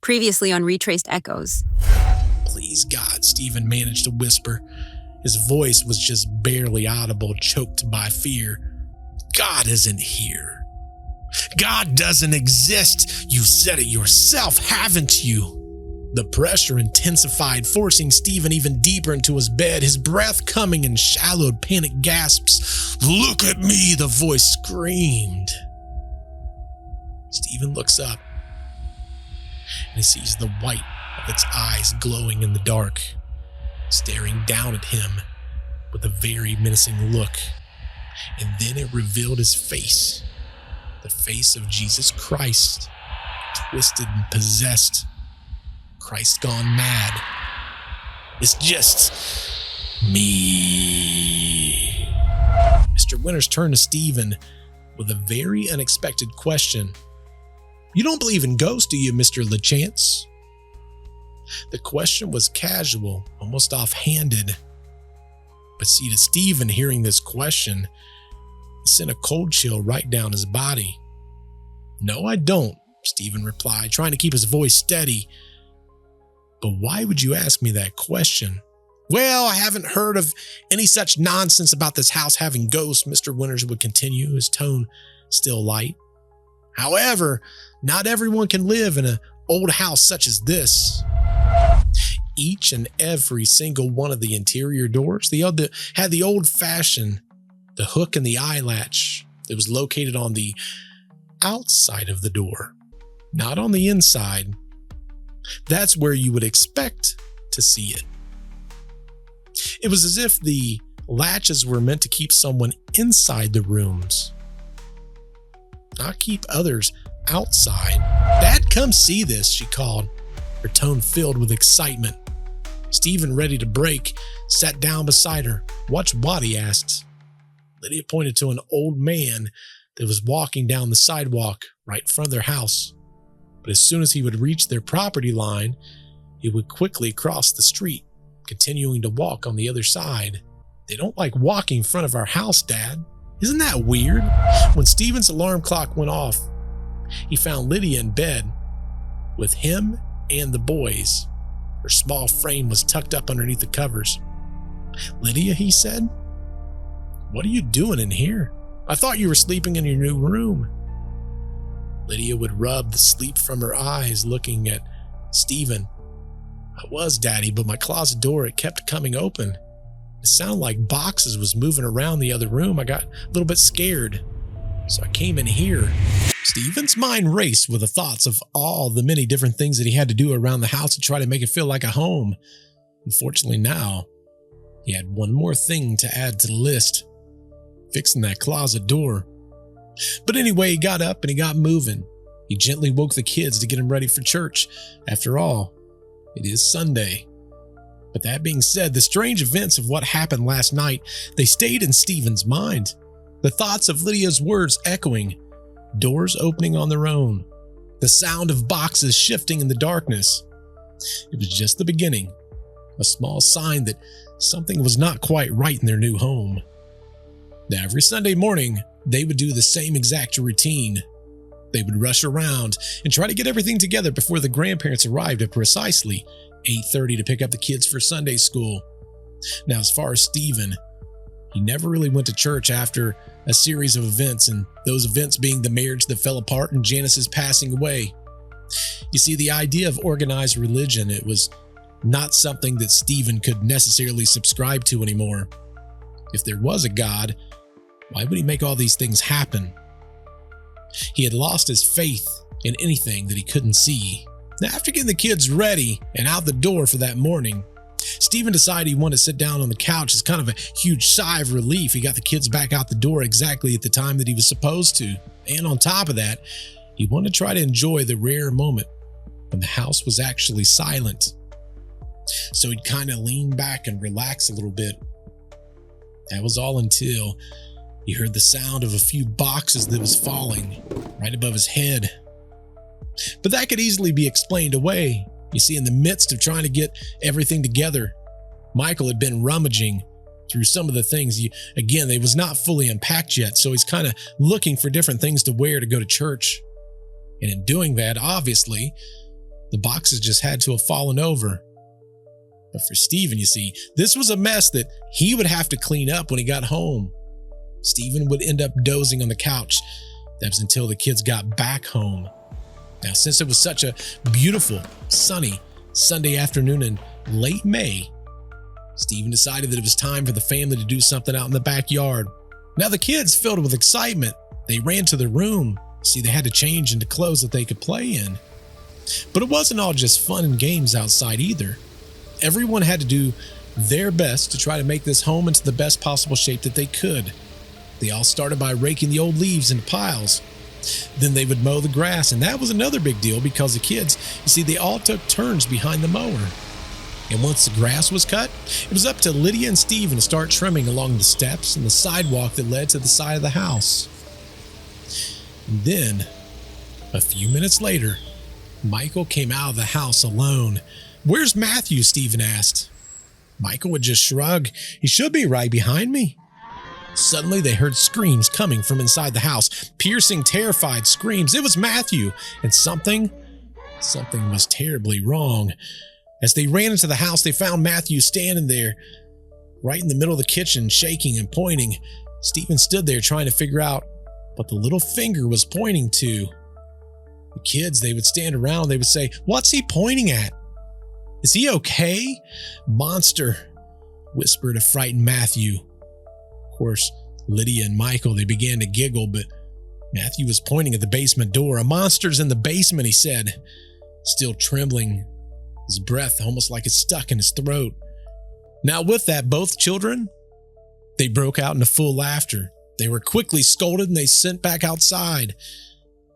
Previously on Retraced Echoes. Please, God, Stephen managed to whisper. His voice was just barely audible, choked by fear. God isn't here. God doesn't exist. You said it yourself, haven't you? The pressure intensified, forcing Stephen even deeper into his bed, his breath coming in shallowed, panic gasps. Look at me, the voice screamed. Stephen looks up, and he sees the white of its eyes glowing in the dark, staring down at him with a very menacing look. And then it revealed his face, the face of Jesus Christ, twisted and possessed. Christ gone mad. It's just me. Mr. Winters turned to Stephen with a very unexpected question. You don't believe in ghosts, do you, Mr. LeChance? The question was casual, almost offhanded. But see, to Stephen, hearing this question, it sent a cold chill right down his body. No, I don't, Stephen replied, trying to keep his voice steady. But why would you ask me that question? Well, I haven't heard of any such nonsense about this house having ghosts, Mr. Winters would continue, his tone still light. However, not everyone can live in an old house such as this. Each and every single one of the interior doors, had the old-fashioned, the hook and the eye latch that was located on the outside of the door, not on the inside. That's where you would expect to see it. It was as if the latches were meant to keep someone inside the rooms, not keep others outside. Dad, come see this, she called, her tone filled with excitement. Stephen, ready to break, sat down beside her. Watch what? He asked. Lydia pointed to an old man that was walking down the sidewalk right in front of their house. But as soon as he would reach their property line, he would quickly cross the street, continuing to walk on the other side. They don't like walking in front of our house, Dad. Isn't that weird? When Stephen's alarm clock went off, he found Lydia in bed with him and the boys. Her small frame was tucked up underneath the covers. Lydia, he said, what are you doing in here? I thought you were sleeping in your new room. Lydia would rub the sleep from her eyes, looking at Stephen. I was, Daddy, but my closet door, it kept coming open. It sounded like boxes was moving around the other room. I got a little bit scared, so I came in here. Stephen's mind raced with the thoughts of all the many different things that he had to do around the house to try to make it feel like a home. Unfortunately now, he had one more thing to add to the list, fixing that closet door. But anyway, he got up and he got moving. He gently woke the kids to get them ready for church. After all, it is Sunday. But that being said, the strange events of what happened last night, they stayed in Stephen's mind. The thoughts of Lydia's words echoing, doors opening on their own, the sound of boxes shifting in the darkness. It was just the beginning, a small sign that something was not quite right in their new home. Now, every Sunday morning, they would do the same exact routine. They would rush around and try to get everything together before the grandparents arrived at precisely 8:30 to pick up the kids for Sunday school. Now, as far as Stephen, he never really went to church after a series of events, and those events being the marriage that fell apart and Janice's passing away. You see, the idea of organized religion, it was not something that Stephen could necessarily subscribe to anymore. If there was a God, why would he make all these things happen? He had lost his faith in anything that he couldn't see. Now, after getting the kids ready and out the door for that morning, Stephen decided he wanted to sit down on the couch as kind of a huge sigh of relief. He got the kids back out the door exactly at the time that he was supposed to. And on top of that, he wanted to try to enjoy the rare moment when the house was actually silent. So he'd kind of lean back and relax a little bit. That was all until he heard the sound of a few boxes that was falling right above his head. But that could easily be explained away. You see, in the midst of trying to get everything together, Michael had been rummaging through some of the things. Again, they was not fully unpacked yet, so he's kind of looking for different things to wear to go to church. And in doing that, obviously, The boxes just had to have fallen over. But for Stephen, you see, this was a mess that he would have to clean up when he got home. Stephen would end up dozing on the couch. That was until the kids got back home. Now, since it was such a beautiful, sunny Sunday afternoon in late May, Stephen decided that it was time for the family to do something out in the backyard. Now, the kids, filled with excitement, they ran to their room. See, they had to change into clothes that they could play in. But it wasn't all just fun and games outside either. Everyone had to do their best to try to make this home into the best possible shape that they could. They all started by raking the old leaves into piles. Then they would mow the grass, and that was another big deal because the kids, you see, they all took turns behind the mower. And once the grass was cut, it was up to Lydia and Stephen to start trimming along the steps and the sidewalk that led to the side of the house. And then, a few minutes later, Michael came out of the house alone. "Where's Matthew?" Stephen asked. Michael would just shrug. "He should be right behind me." Suddenly, they heard screams coming from inside the house. Piercing, terrified screams. It was Matthew, and something was terribly wrong. As they ran into the house, they found Matthew standing there, right in the middle of the kitchen, shaking and pointing. Stephen stood there trying to figure out what the little finger was pointing to. The kids, they would stand around, they would say, "What's he pointing at? Is he okay?" "Monster," whispered a frightened Matthew. Of course, Lydia and Michael, they began to giggle, but Matthew was pointing at the basement door. "A monster's in the basement," he said, still trembling, his breath almost like it's stuck in his throat. Now with that, both children, they broke out into full laughter. They were quickly scolded and they sent back outside.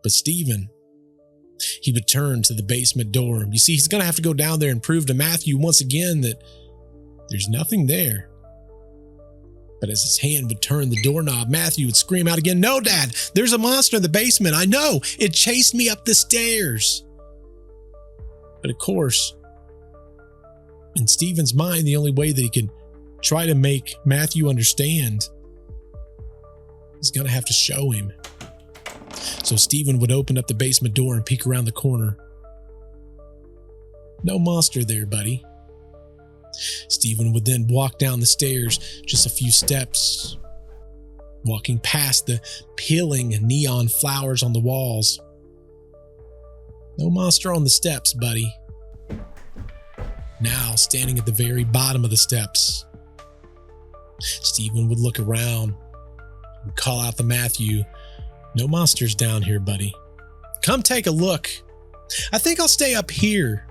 But Stephen, he would turn to the basement door. You see, he's going to have to go down there and prove to Matthew once again that there's nothing there. But as his hand would turn the doorknob, Matthew would scream out again, "No, Dad, there's a monster in the basement. I know, it chased me up the stairs." But of course, in Stephen's mind, the only way that he could try to make Matthew understand, he's going to have to show him. So Stephen would open up the basement door and peek around the corner. "No monster there, buddy." Stephen would then walk down the stairs just a few steps, walking past the peeling neon flowers on the walls. "No monster on the steps, buddy." Now, standing at the very bottom of the steps, Stephen would look around and call out to Matthew, "No monsters down here, buddy. Come take a look. I think I'll stay up here,"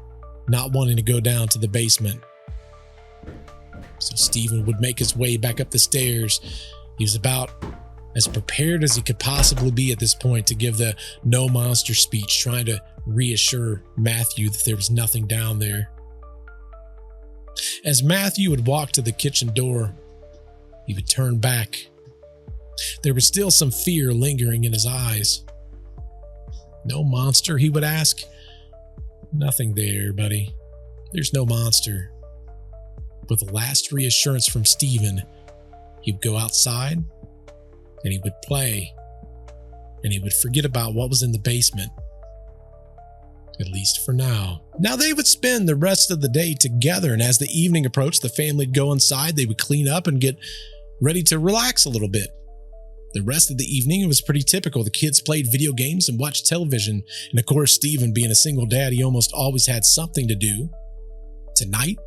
not wanting to go down to the basement. So Stephen would make his way back up the stairs. He was about as prepared as he could possibly be at this point to give the "no monster" speech, trying to reassure Matthew that there was nothing down there. As Matthew would walk to the kitchen door, he would turn back. There was still some fear lingering in his eyes. "No monster?" he would ask. "Nothing there, buddy. There's no monster." With the last reassurance from Stephen, he would go outside and he would play, and he would forget about what was in the basement, at least for now. Now they would spend the rest of the day together, and as the evening approached, the family would go inside, they would clean up and get ready to relax a little bit. The rest of the evening, it was pretty typical. The kids played video games and watched television, and of course, Stephen, being a single dad, he almost always had something to do. Tonight,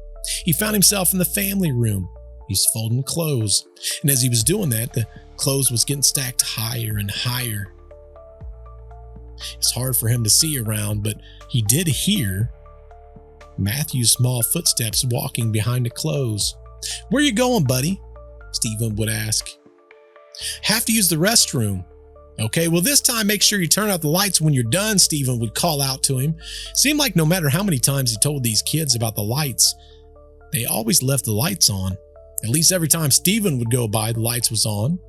he found himself in the family room. He was folding clothes, and as he was doing that, the clothes was getting stacked higher and higher. It's hard for him to see around, but he did hear Matthew's small footsteps walking behind the clothes. "Where you going, buddy?" Stephen would ask. "Have to use the restroom." "Okay, well this time make sure you turn out the lights when you're done," Stephen would call out to him. Seemed like no matter how many times he told these kids about the lights, they always left the lights on. At least every time Stephen would go by, the lights was on.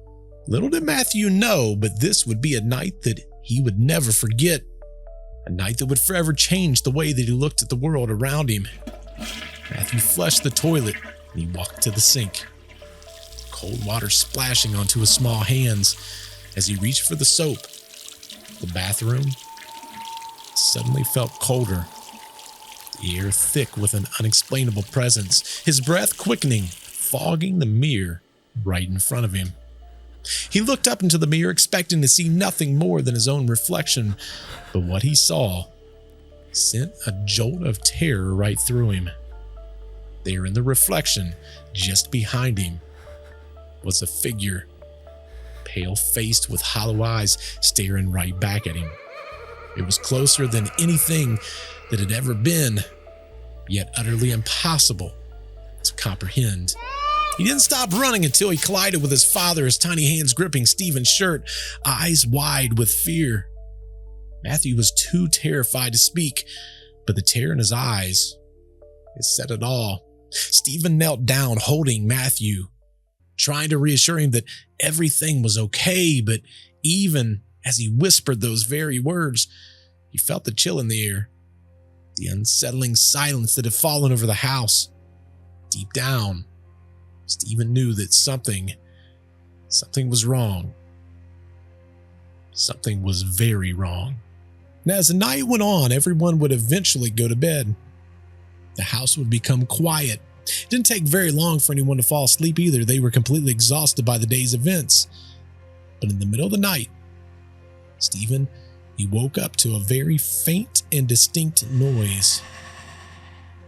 Little did Matthew know, but this would be a night that he would never forget. A night that would forever change the way that he looked at the world around him. Matthew flushed the toilet and he walked to the sink. Cold water splashing onto his small hands as he reached for the soap. The bathroom suddenly felt colder the air thick with an unexplainable presence, his breath quickening, fogging the mirror right in front of him. He looked up into the mirror, expecting to see nothing more than his own reflection, but what he saw sent a jolt of terror right through him. There in the reflection, just behind him, was a figure, pale-faced with hollow eyes staring right back at him. It was closer than anything that had ever been, yet utterly impossible to comprehend. He didn't stop running until he collided with his father, his tiny hands gripping Stephen's shirt, eyes wide with fear. Matthew was too terrified to speak, but the terror in his eyes, it said it all. Stephen knelt down, holding Matthew, trying to reassure him that everything was okay, but even as he whispered those very words, he felt the chill in the air, the unsettling silence that had fallen over the house. Deep down, Stephen knew that something was wrong. Something was very wrong. And as the night went on, everyone would eventually go to bed. The house would become quiet. It didn't take very long for anyone to fall asleep either. They were completely exhausted by the day's events. But in the middle of the night, Stephen, he woke up to a very faint and distinct noise.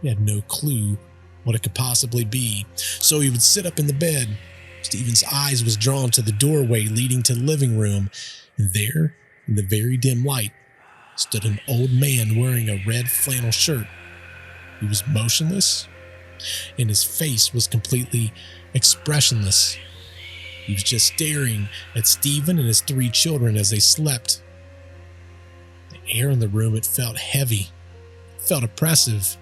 He had no clue what it could possibly be, so he would sit up in the bed. Stephen's eyes was drawn to the doorway leading to the living room, and there, in the very dim light, stood an old man wearing a red flannel shirt. He was motionless, and his face was completely expressionless. He was just staring at Stephen and his 3 children as they slept. The air in the room, it felt heavy, felt oppressive.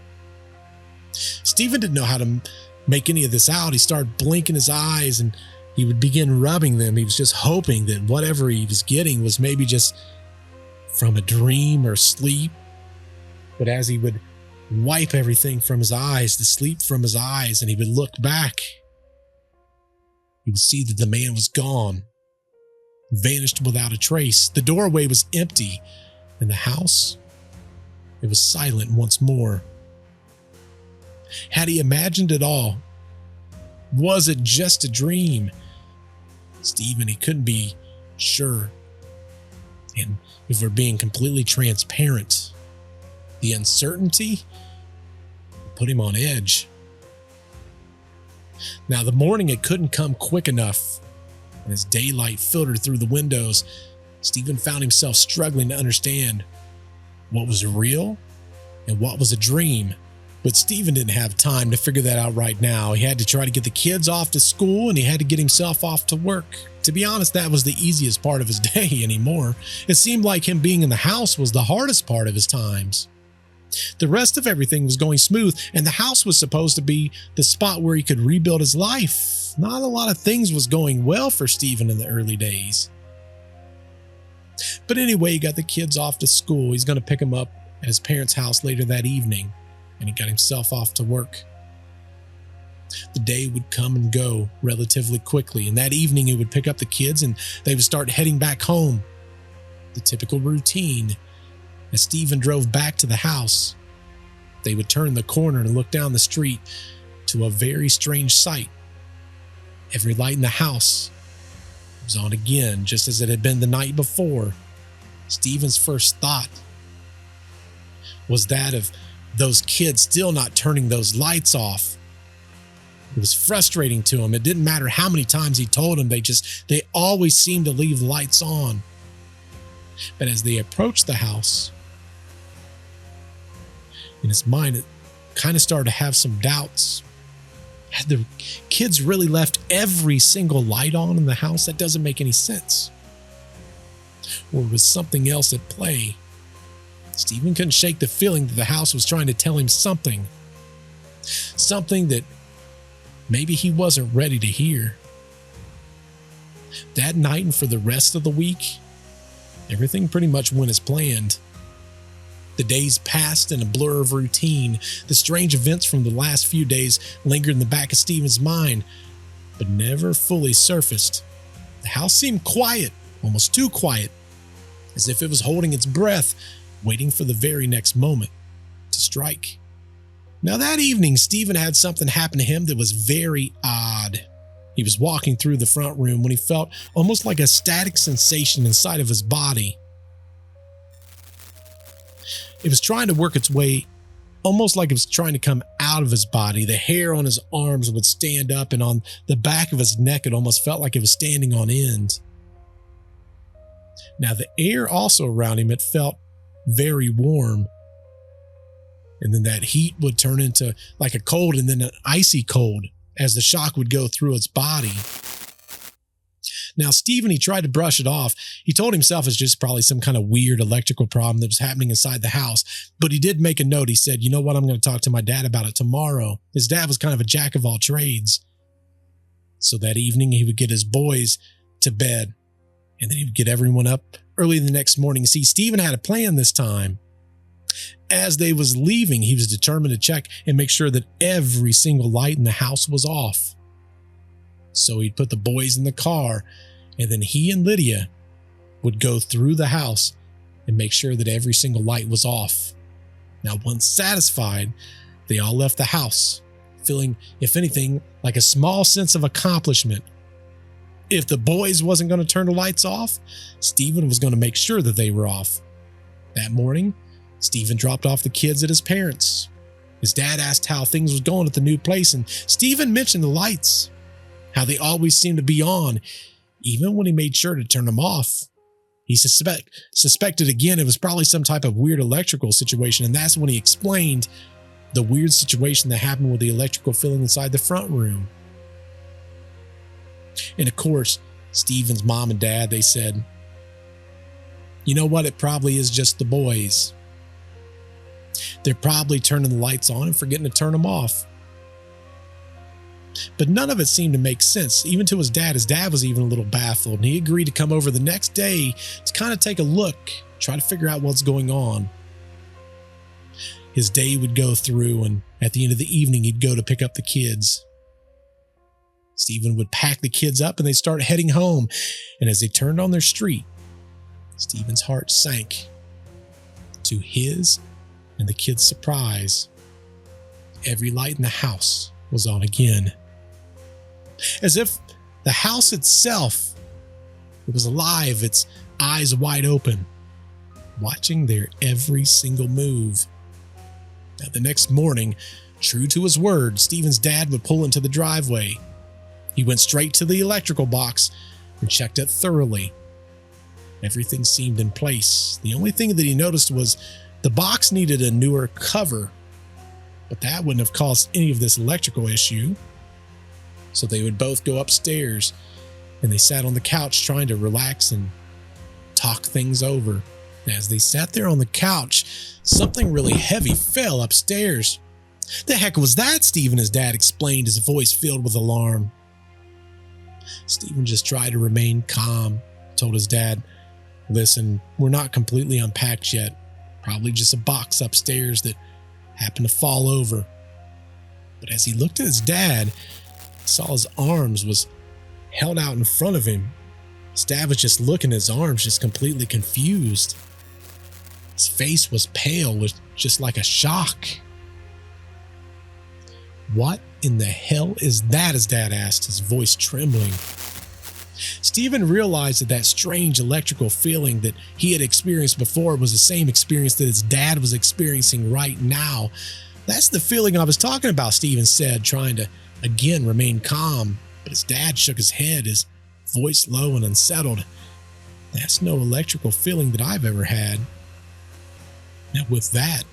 Stephen didn't know how to make any of this out. He started blinking his eyes and he would begin rubbing them. He was just hoping that whatever he was getting was maybe just from a dream or sleep. But as he would wipe everything from his eyes, the sleep from his eyes, and he would look back, he would see that the man was gone, vanished without a trace. The doorway was empty, and the house, it was silent once more. Had he imagined it all? Was it just a dream? Stephen, he couldn't be sure. And if we're being completely transparent, the uncertainty put him on edge. Now, the morning, it couldn't come quick enough. And as daylight filtered through the windows, Stephen found himself struggling to understand what was real and what was a dream. But Stephen didn't have time to figure that out right now. He had to try to get the kids off to school, and he had to get himself off to work. To be honest, that was the easiest part of his day anymore. It seemed like him being in the house was the hardest part of his times. The rest of everything was going smooth, and the house was supposed to be the spot where he could rebuild his life. Not a lot of things was going well for Stephen in the early days. But anyway, he got the kids off to school. He's going to pick them up at his parents' house later that evening, and he got himself off to work. The day would come and go relatively quickly, and that evening he would pick up the kids and they would start heading back home. The typical routine. As Stephen drove back to the house, they would turn the corner and look down the street to a very strange sight. Every light in the house was on again, just as it had been the night before. Stephen's first thought was that of those kids still not turning those lights off. It was frustrating to him. It didn't matter how many times he told them, they always seemed to leave the lights on. But as they approached the house, in his mind, it kind of started to have some doubts. Had the kids really left every single light on in the house? That doesn't make any sense. Or was something else at play? Stephen couldn't shake the feeling that the house was trying to tell him something. Something that maybe he wasn't ready to hear. That night and for the rest of the week, everything pretty much went as planned. The days passed in a blur of routine. The strange events from the last few days lingered in the back of Stephen's mind, but never fully surfaced. The house seemed quiet, almost too quiet, as if it was holding its breath, waiting for the very next moment to strike. Now that evening, Stephen had something happen to him that was very odd. He was walking through the front room when he felt almost like a static sensation inside of his body. It was trying to work its way, almost like it was trying to come out of his body. The hair on his arms would stand up, and on the back of his neck, it almost felt like it was standing on end. Now the air also around him, it felt very warm. And then that heat would turn into like a cold and then an icy cold as the shock would go through his body. Now, Stephen, he tried to brush it off. He told himself it's just probably some kind of weird electrical problem that was happening inside the house. But he did make a note. He said, you know what? I'm going to talk to my dad about it tomorrow. His dad was kind of a jack of all trades. So that evening, he would get his boys to bed, and then he would get everyone up early the next morning. See, Stephen had a plan this time. As they was leaving, he was determined to check and make sure that every single light in the house was off. So he'd put the boys in the car, and then he and Lydia would go through the house and make sure that every single light was off. Now, once satisfied, they all left the house, feeling, if anything, like a small sense of accomplishment. If the boys wasn't going to turn the lights off, Stephen was going to make sure that they were off. That morning, Stephen dropped off the kids at his parents'. His dad asked how things was going at the new place, and Stephen mentioned the lights, how they always seemed to be on, even when he made sure to turn them off. He suspected again it was probably some type of weird electrical situation, and that's when he explained the weird situation that happened with the electrical filling inside the front room. And of course, Stephen's mom and dad, they said, you know what, it probably is just the boys. They're probably turning the lights on and forgetting to turn them off. But none of it seemed to make sense, even to his dad. His dad was even a little baffled, and he agreed to come over the next day to kind of take a look, try to figure out what's going on. His day would go through, and at the end of the evening, he'd go to pick up the kids. Stephen would pack the kids up, and they'd start heading home. And as they turned on their street, Stephen's heart sank. To his and the kids' surprise, every light in the house was on again. As if the house itself, it was alive, its eyes wide open, watching their every single move. Now, the next morning, true to his word, Stephen's dad would pull into the driveway. He went straight to the electrical box and checked it thoroughly. Everything seemed in place. The only thing that he noticed was the box needed a newer cover, but that wouldn't have caused any of this electrical issue. So they would both go upstairs, and they sat on the couch trying to relax and talk things over. As they sat there on the couch, something really heavy fell upstairs. The heck was that? Stephen, his dad explained, his voice filled with alarm. Stephen just tried to remain calm, told his dad, listen, we're not completely unpacked yet. Probably just a box upstairs that happened to fall over. But as he looked at his dad, he saw his arms was held out in front of him. His dad was just looking at his arms, just completely confused. His face was pale with just like a shock. What in the hell is that? His dad asked, his voice trembling. Stephen realized that that strange electrical feeling that he had experienced before was the same experience that his dad was experiencing right now. That's the feeling I was talking about, Stephen said, trying to again remain calm. But his dad shook his head, his voice low and unsettled. That's no electrical feeling that I've ever had. Now with that,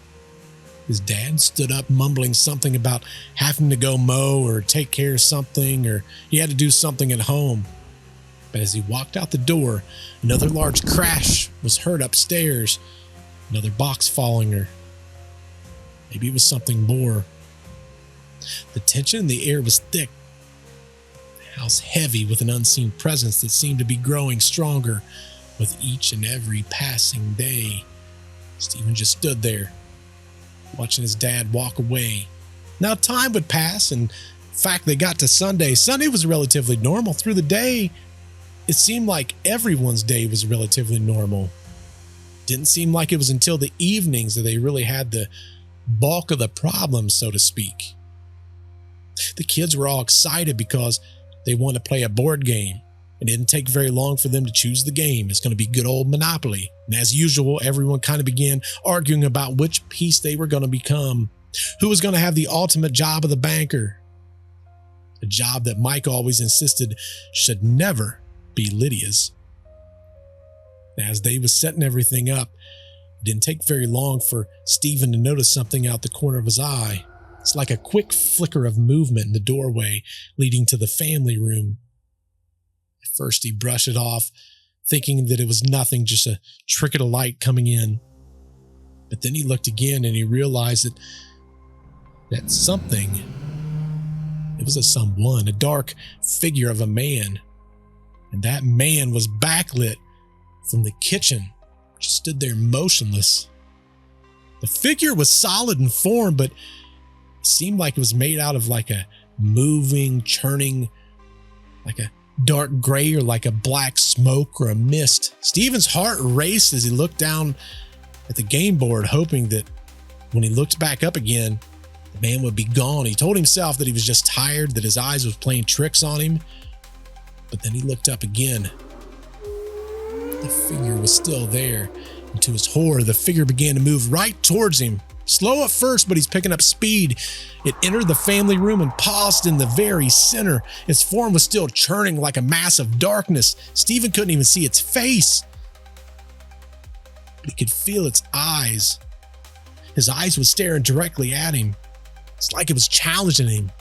his dad stood up mumbling something about having to go mow or take care of something, or he had to do something at home. But as he walked out the door, another large crash was heard upstairs, another box falling, or maybe it was something more. The tension in the air was thick, the house heavy with an unseen presence that seemed to be growing stronger with each and every passing day. Stephen just stood there, watching his dad walk away. Now time would pass, and in fact, they got to Sunday. Sunday was relatively normal. Through the day, it seemed like everyone's day was relatively normal. Didn't seem like it was until the evenings that they really had the bulk of the problem, so to speak. The kids were all excited because they wanted to play a board game. It didn't take very long for them to choose the game. It's going to be good old Monopoly. And as usual, everyone kind of began arguing about which piece they were going to become. Who was going to have the ultimate job of the banker? A job that Mike always insisted should never be Lydia's. As they was setting everything up, it didn't take very long for Stephen to notice something out the corner of his eye. It's like a quick flicker of movement in the doorway leading to the family room. At first, he brushed it off, thinking that it was nothing, just a trickle of light coming in. But then he looked again and he realized that something, it was a someone, a dark figure of a man. And that man was backlit from the kitchen, just stood there motionless. The figure was solid in form, but it seemed like it was made out of like a moving, churning, like a dark gray or like a black smoke or a mist. Stephen's heart raced as he looked down at the game board, hoping that when he looked back up again, the man would be gone. He told himself that he was just tired, that his eyes was playing tricks on him. But then he looked up again. The figure was still there. And to his horror, the figure began to move right towards him. Slow at first, but he's picking up speed. It entered the family room and paused in the very center. Its form was still churning like a mass of darkness. Stephen couldn't even see its face, but he could feel its eyes. His eyes were staring directly at him. It's like it was challenging him.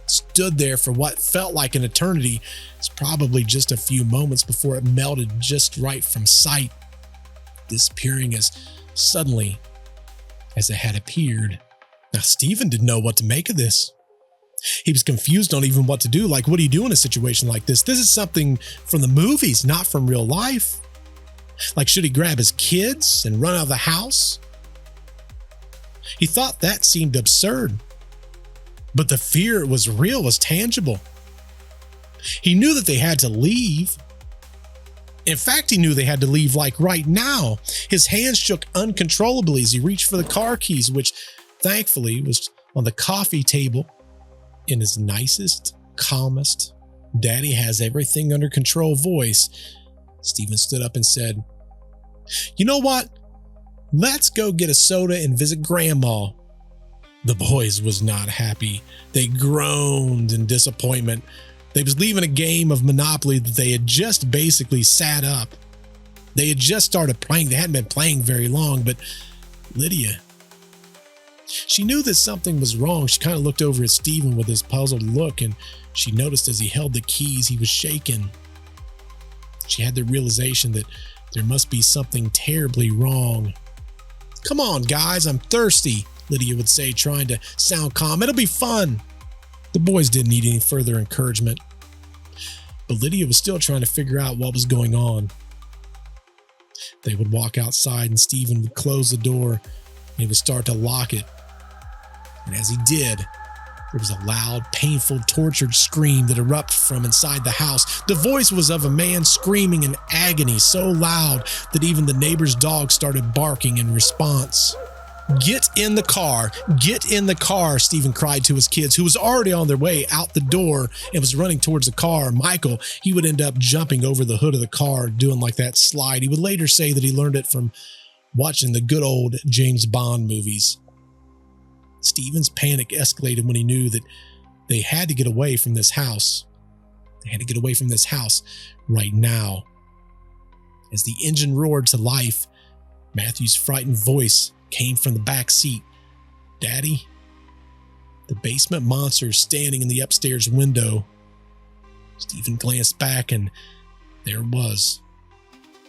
It stood there for what felt like an eternity. It's probably just a few moments before it melted just right from sight, disappearing as suddenly as it had appeared. Now, Stephen didn't know what to make of this. He was confused on even what to do. Like, what do you do in a situation like this? This is something from the movies, not from real life. Like, should he grab his kids and run out of the house? He thought that seemed absurd. But the fear was real, was tangible. He knew that they had to leave. In fact, he knew they had to leave like right now. His hands shook uncontrollably as he reached for the car keys, which thankfully was on the coffee table. In his nicest, calmest, "Daddy has everything under control" voice, Stephen stood up and said, "You know what? Let's go get a soda and visit Grandma." The boys was not happy. They groaned in disappointment. They was leaving a game of Monopoly that they had just basically sat up. They had just started playing. They hadn't been playing very long, but Lydia, she knew that something was wrong. She kind of looked over at Stephen with his puzzled look, and she noticed as he held the keys, he was shaking. She had the realization that there must be something terribly wrong. "Come on, guys, I'm thirsty," Lydia would say, trying to sound calm. "It'll be fun." The boys didn't need any further encouragement, but Lydia was still trying to figure out what was going on. They would walk outside and Stephen would close the door and he would start to lock it. And as he did, there was a loud, painful, tortured scream that erupted from inside the house. The voice was of a man screaming in agony, so loud that even the neighbor's dog started barking in response. "Get in the car, get in the car," Stephen cried to his kids, who was already on their way out the door and was running towards the car. Michael, he would end up jumping over the hood of the car, doing like that slide. He would later say that he learned it from watching the good old James Bond movies. Stephen's panic escalated when he knew that they had to get away from this house. They had to get away from this house right now. As the engine roared to life, Matthew's frightened voice came from the back seat. "Daddy?" The basement monster standing in the upstairs window. Stephen glanced back and there was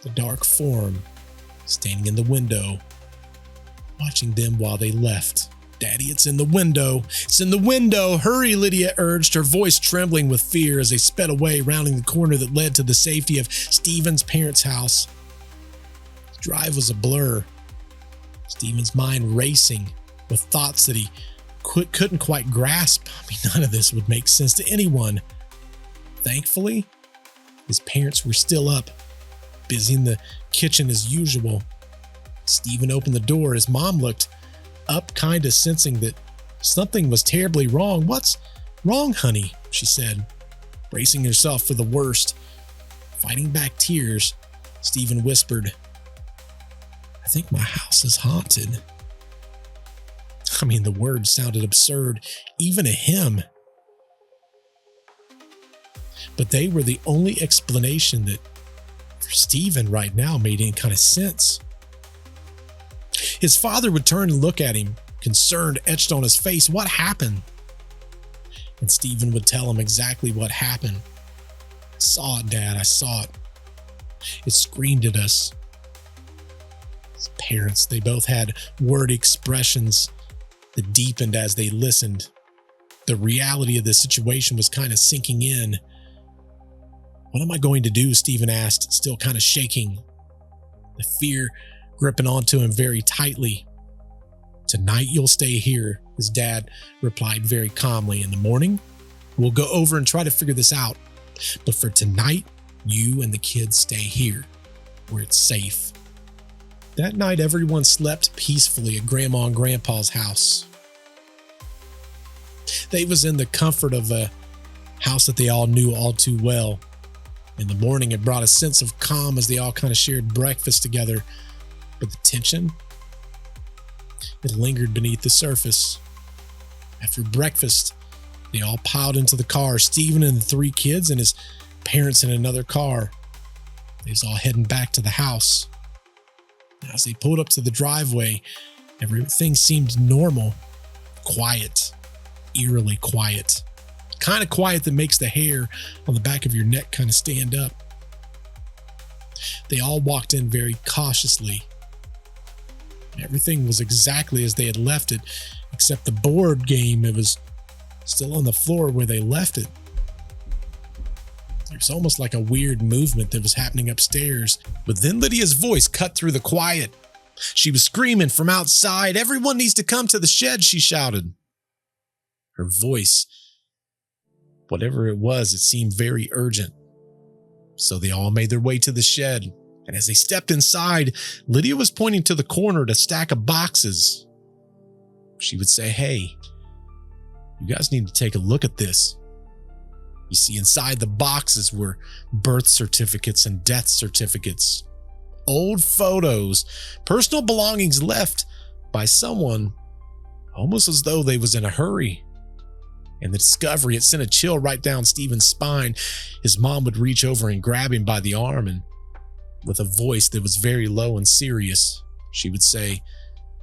the dark form standing in the window, watching them while they left. "Daddy, it's in the window. It's in the window. Hurry," Lydia urged, her voice trembling with fear as they sped away, rounding the corner that led to the safety of Stephen's parents' house. The drive was a blur. Stephen's mind racing with thoughts that he couldn't quite grasp. I mean, none of this would make sense to anyone. Thankfully, his parents were still up, busy in the kitchen as usual. Stephen opened the door. His mom looked up, kind of sensing that something was terribly wrong. "What's wrong, honey?" she said, bracing herself for the worst. Fighting back tears, Stephen whispered, "I think my house is haunted." I mean, the words sounded absurd, even to him. But they were the only explanation that, for Stephen right now, made any kind of sense. His father would turn and look at him, concern etched on his face. "What happened?" And Stephen would tell him exactly what happened. "I saw it, Dad, I saw it. It screamed at us." His parents, they both had word expressions that deepened as they listened. The reality of the situation was kind of sinking in. "What am I going to do?" Stephen asked, still kind of shaking, the fear gripping onto him very tightly. "Tonight you'll stay here," his dad replied very calmly. "In the morning, we'll go over and try to figure this out. But for tonight, you and the kids stay here, where it's safe." That night, everyone slept peacefully at Grandma and Grandpa's house. They was in the comfort of a house that they all knew all too well. In the morning, it brought a sense of calm as they all kind of shared breakfast together. But the tension, it lingered beneath the surface. After breakfast, they all piled into the car, Stephen and the 3 kids and his parents in another car. They was all heading back to the house. As they pulled up to the driveway, everything seemed normal, quiet, eerily quiet. Kind of quiet that makes the hair on the back of your neck kind of stand up. They all walked in very cautiously. Everything was exactly as they had left it, except the board game. It was still on the floor where they left it. It was almost like a weird movement that was happening upstairs. But then Lydia's voice cut through the quiet. She was screaming from outside. "Everyone needs to come to the shed," she shouted. Her voice, whatever it was, it seemed very urgent. So they all made their way to the shed. And as they stepped inside, Lydia was pointing to the corner to a stack of boxes. She would say, "Hey, you guys need to take a look at this." You see, inside the boxes were birth certificates and death certificates, old photos, personal belongings left by someone almost as though they was in a hurry. And the discovery, it sent a chill right down Stephen's spine. His mom would reach over and grab him by the arm, and with a voice that was very low and serious, she would say,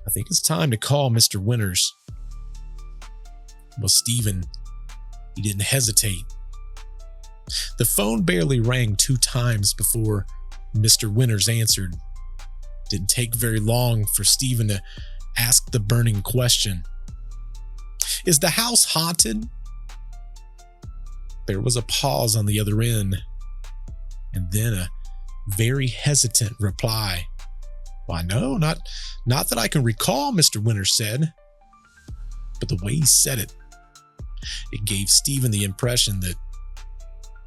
"I think it's time to call Mr. Winters." Well, Stephen, he didn't hesitate. The phone barely rang 2 times before Mr. Winters answered. It didn't take very long for Stephen to ask the burning question. "Is the house haunted?" There was a pause on the other end, and then a very hesitant reply. "Why, no, not that I can recall," Mr. Winters said. But the way he said it, it gave Stephen the impression that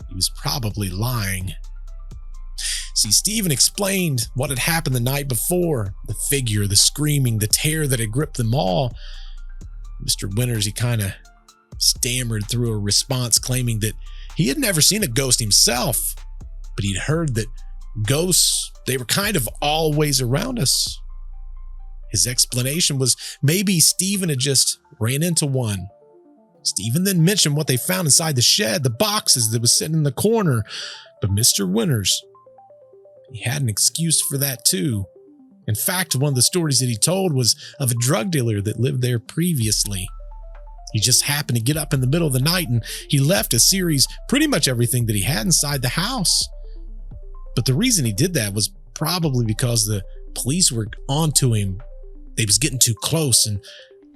he was probably lying. See, Stephen explained what had happened the night before, the figure, the screaming, the terror that had gripped them all. Mr. Winters, he kind of stammered through a response, claiming that he had never seen a ghost himself, but he'd heard that ghosts, they were kind of always around us. His explanation was maybe Stephen had just ran into one. Stephen then mentioned what they found inside the shed, the boxes that was sitting in the corner. But Mr. Winters, he had an excuse for that too. In fact, one of the stories that he told was of a drug dealer that lived there previously. He just happened to get up in the middle of the night and he left a series, pretty much everything that he had inside the house. But the reason he did that was probably because the police were onto him. They was getting too close and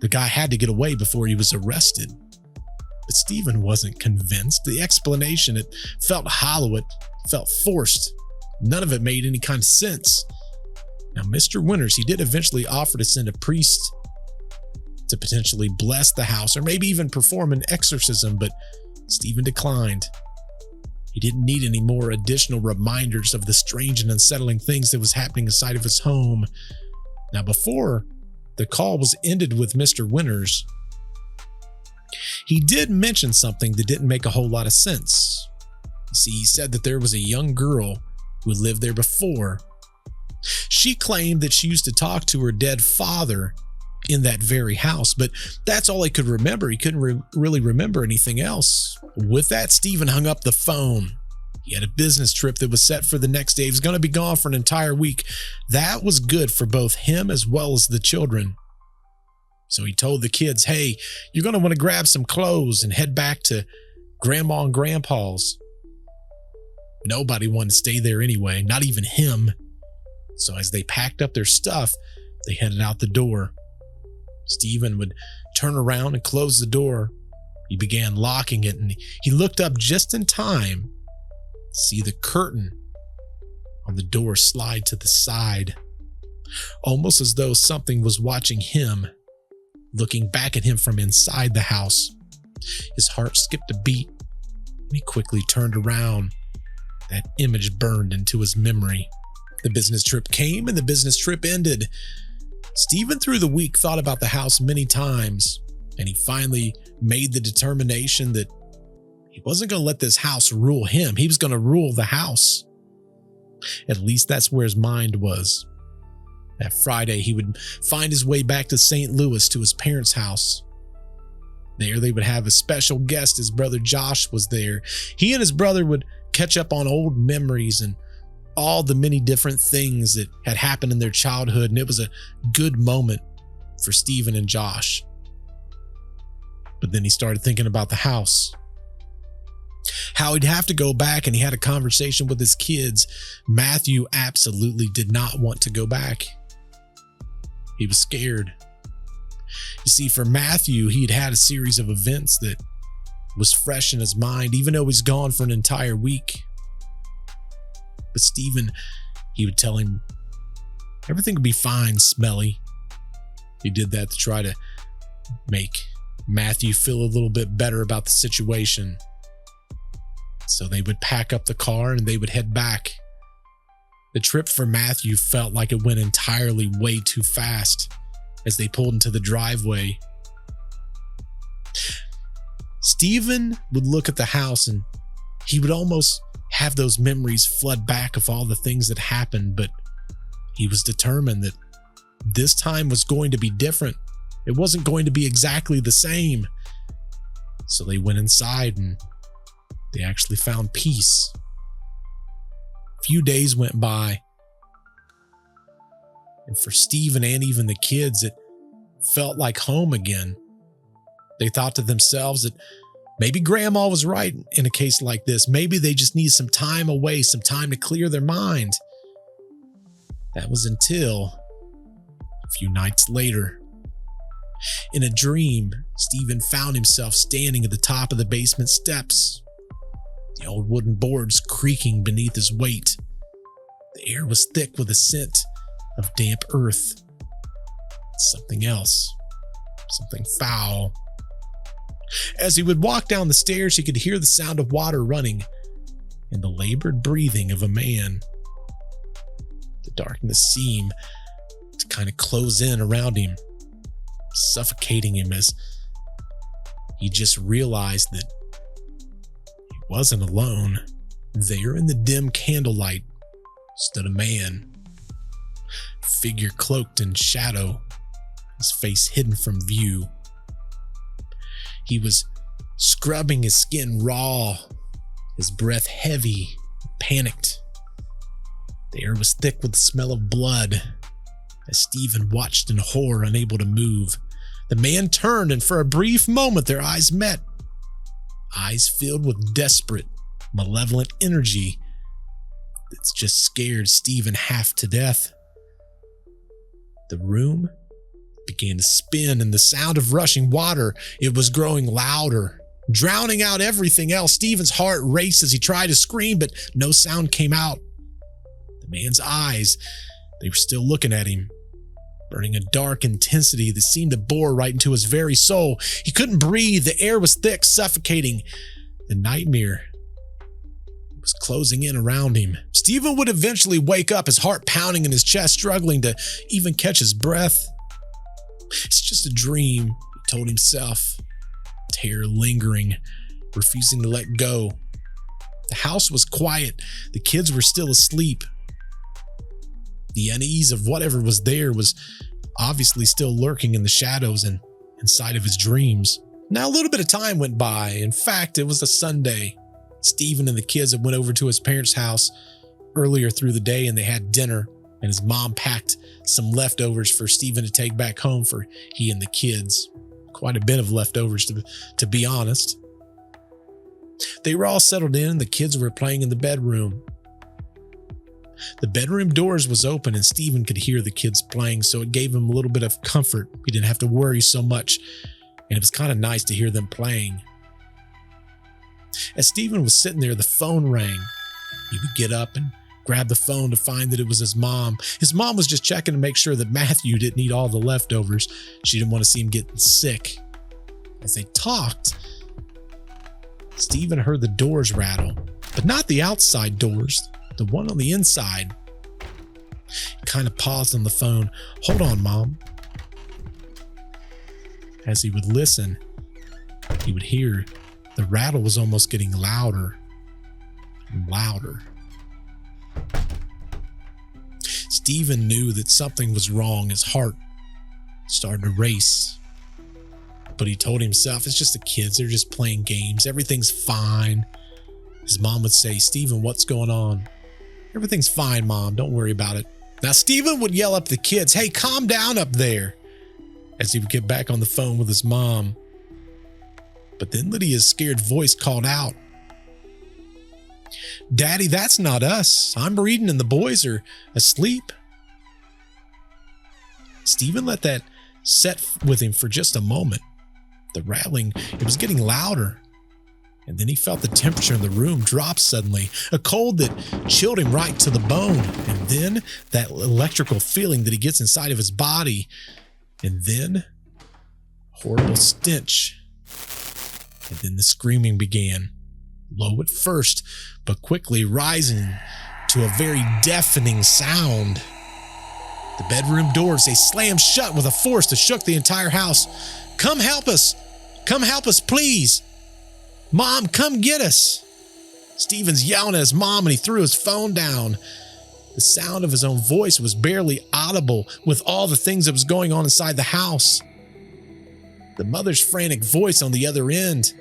the guy had to get away before he was arrested. But Stephen wasn't convinced. The explanation, it felt hollow, it felt forced. None of it made any kind of sense. Now, Mr. Winters, he did eventually offer to send a priest to potentially bless the house or maybe even perform an exorcism, but Stephen declined. He didn't need any more additional reminders of the strange and unsettling things that was happening inside of his home. Now, before the call was ended with Mr. Winters. He did mention something that didn't make a whole lot of sense. You see, he said that there was a young girl who had lived there before. She claimed that she used to talk to her dead father in that very house, but that's all he could remember. He couldn't really remember anything else. With that, Stephen hung up the phone. He had a business trip that was set for the next day. He was going to be gone for an entire week. That was good for both him as well as the children. So he told the kids, hey, you're going to want to grab some clothes and head back to Grandma and Grandpa's. Nobody wanted to stay there anyway, not even him. So as they packed up their stuff, they headed out the door. Stephen would turn around and close the door. He began locking it, and he looked up just in time to see the curtain on the door slide to the side, almost as though something was watching him, looking back at him from inside the house. His heart skipped a beat, and he quickly turned around. That image burned into his memory. The business trip came and the business trip ended. Stephen, through the week, thought about the house many times, and he finally made the determination that he wasn't going to let this house rule him. He was going to rule the house. At least that's where his mind was. That Friday, he would find his way back to St. Louis to his parents' house. There, they would have a special guest. His brother Josh was there. He and his brother would catch up on old memories and all the many different things that had happened in their childhood, and it was a good moment for Stephen and Josh. But then he started thinking about the house. How he'd have to go back, and he had a conversation with his kids. Matthew absolutely did not want to go back. He was scared. You see, for Matthew, he'd had a series of events that was fresh in his mind, even though he's gone for an entire week. But Stephen, he would tell him, everything will be fine, Smelly. He did that to try to make Matthew feel a little bit better about the situation. So they would pack up the car and they would head back. The trip for Matthew felt like it went entirely way too fast as they pulled into the driveway. Stephen would look at the house and he would almost have those memories flood back of all the things that happened, but he was determined that this time was going to be different. It wasn't going to be exactly the same. So they went inside and they actually found peace. A few days went by, and for Stephen and even the kids, it felt like home again. They thought to themselves that maybe Grandma was right in a case like this. Maybe they just need some time away, some time to clear their mind. That was until a few nights later. In a dream, Stephen found himself standing at the top of the basement steps, the old wooden boards creaking beneath his weight. The air was thick with a scent of damp earth. Something else, something foul. As he would walk down the stairs, he could hear the sound of water running and the labored breathing of a man. The darkness seemed to kind of close in around him, suffocating him as he just realized that he wasn't alone. There in the dim candlelight stood a man, figure cloaked in shadow, his face hidden from view. He was scrubbing his skin raw, his breath heavy, panicked. The air was thick with the smell of blood. As Stephen watched in horror, unable to move, the man turned, and for a brief moment their eyes met. Eyes filled with desperate, malevolent energy that's just scared Stephen half to death. The room began to spin, and the sound of rushing water, it was growing louder, drowning out everything else. Stephen's heart raced as he tried to scream, but no sound came out. The man's eyes, they were still looking at him, burning a dark intensity that seemed to bore right into his very soul. He couldn't breathe. The air was thick, suffocating. The nightmare was closing in around him. Stephen would eventually wake up, his heart pounding in his chest, struggling to even catch his breath. It's just a dream, he told himself, terror lingering, refusing to let go. The house was quiet. The kids were still asleep. The unease of whatever was there was obviously still lurking in the shadows and inside of his dreams. Now, a little bit of time went by. In fact, it was a Sunday. Stephen and the kids had went over to his parents' house earlier through the day, and they had dinner, and his mom packed some leftovers for Stephen to take back home for he and the kids. Quite a bit of leftovers, to be honest. They were all settled in. The kids were playing in the bedroom. The bedroom doors was open, and Stephen could hear the kids playing, so it gave him a little bit of comfort. He didn't have to worry so much, and it was kind of nice to hear them playing. As Stephen was sitting there, the phone rang. He would get up and grab the phone to find that it was his mom. His mom was just checking to make sure that Matthew didn't eat all the leftovers. She didn't want to see him getting sick. As they talked, Stephen heard the doors rattle, but not the outside doors, the one on the inside. He kind of paused on the phone. "Hold on, Mom." As he would listen, he would hear the rattle was almost getting louder and louder. Stephen knew that something was wrong. His heart started to race. But he told himself, it's just the kids. They're just playing games. Everything's fine. His mom would say, "Stephen, what's going on?" "Everything's fine, Mom. Don't worry about it." Now, Stephen would yell up at the kids, "Hey, calm down up there," as he would get back on the phone with his mom. But then Lydia's scared voice called out, "Daddy, that's not us. I'm reading and the boys are asleep." Stephen let that set with him for just a moment. The rattling, it was getting louder. And then he felt the temperature in the room drop suddenly, a cold that chilled him right to the bone. And then that electrical feeling that he gets inside of his body. And then horrible stench. And then the screaming began, low at first, but quickly rising to a very deafening sound. The bedroom doors, they slammed shut with a force that shook the entire house. "Come help us! Come help us, please! Mom, come get us!" Stephen's yelling at his mom, and he threw his phone down. The sound of his own voice was barely audible with all the things that was going on inside the house. The mother's frantic voice on the other end.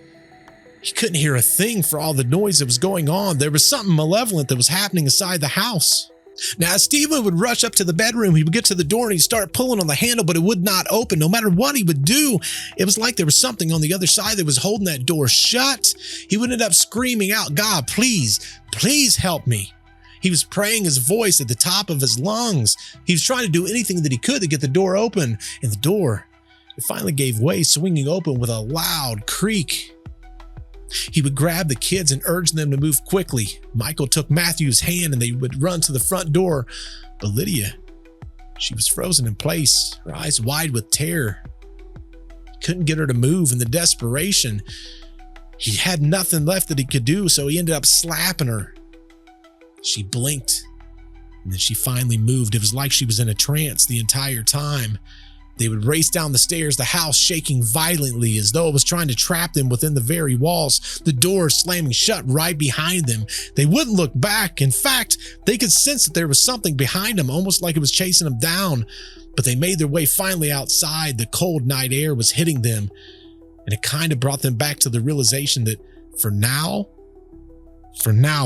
He couldn't hear a thing for all the noise that was going on. There was something malevolent that was happening inside the house. Now, as Stephen would rush up to the bedroom, he would get to the door and he'd start pulling on the handle, but it would not open. No matter what he would do, it was like there was something on the other side that was holding that door shut. He would end up screaming out, "God, please, please help me." He was praying his voice at the top of his lungs. He was trying to do anything that he could to get the door open, and the door, it finally gave way, swinging open with a loud creak. He would grab the kids and urge them to move quickly. Michael took Matthew's hand and they would run to the front door. But Lydia, she was frozen in place, her eyes wide with terror. He couldn't get her to move. In the desperation, he had nothing left that he could do, so he ended up slapping her. She blinked, and then she finally moved. It was like she was in a trance the entire time. They would race down the stairs, the house shaking violently as though it was trying to trap them within the very walls, the doors slamming shut right behind them. They wouldn't look back. In fact, they could sense that there was something behind them, almost like it was chasing them down. But they made their way finally outside. The cold night air was hitting them, and it kind of brought them back to the realization that for now,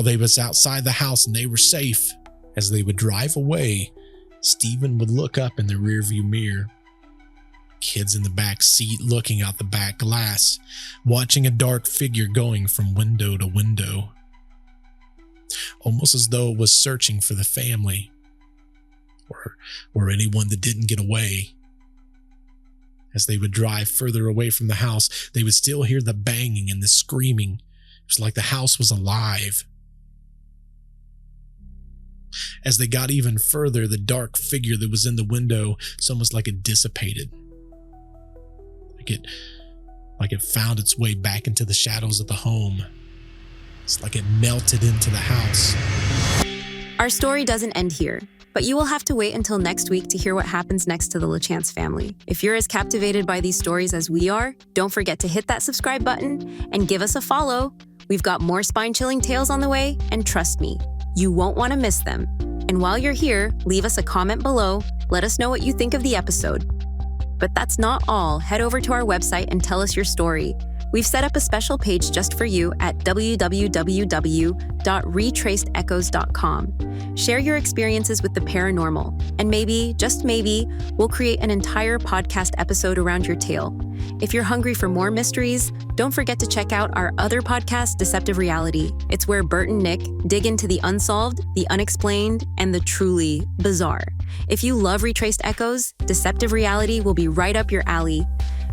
they was outside the house and they were safe. As they would drive away, Stephen would look up in the rearview mirror. Kids in the back seat looking out the back glass, watching a dark figure going from window to window, almost as though it was searching for the family or anyone that didn't get away. As they would drive further away from the house, they would still hear the banging and the screaming. It was like the house was alive. As they got even further, the dark figure that was in the window, it's almost like it dissipated. Like it found its way back into the shadows of the home. It's like it melted into the house. Our story doesn't end here, But you will have to wait until next week to hear what happens next to the LeChance family. If you're as captivated by these stories as we are, don't forget to hit that subscribe button and give us a follow. We've got more spine-chilling tales on the way, and trust me, you won't want to miss them. And while you're here, leave us a comment below. Let us know what you think of the episode. But that's not all. Head over to our website and tell us your story. We've set up a special page just for you at www.retracedechos.com. Share your experiences with the paranormal, and maybe, just maybe, we'll create an entire podcast episode around your tale. If you're hungry for more mysteries, don't forget to check out our other podcast, Deceptive Reality. It's where Bert and Nick dig into the unsolved, the unexplained, and the truly bizarre. If you love Retraced Echoes, Deceptive Reality will be right up your alley.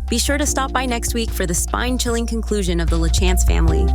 Be sure to stop by next week for the spine-chilling conclusion of the LeChance family.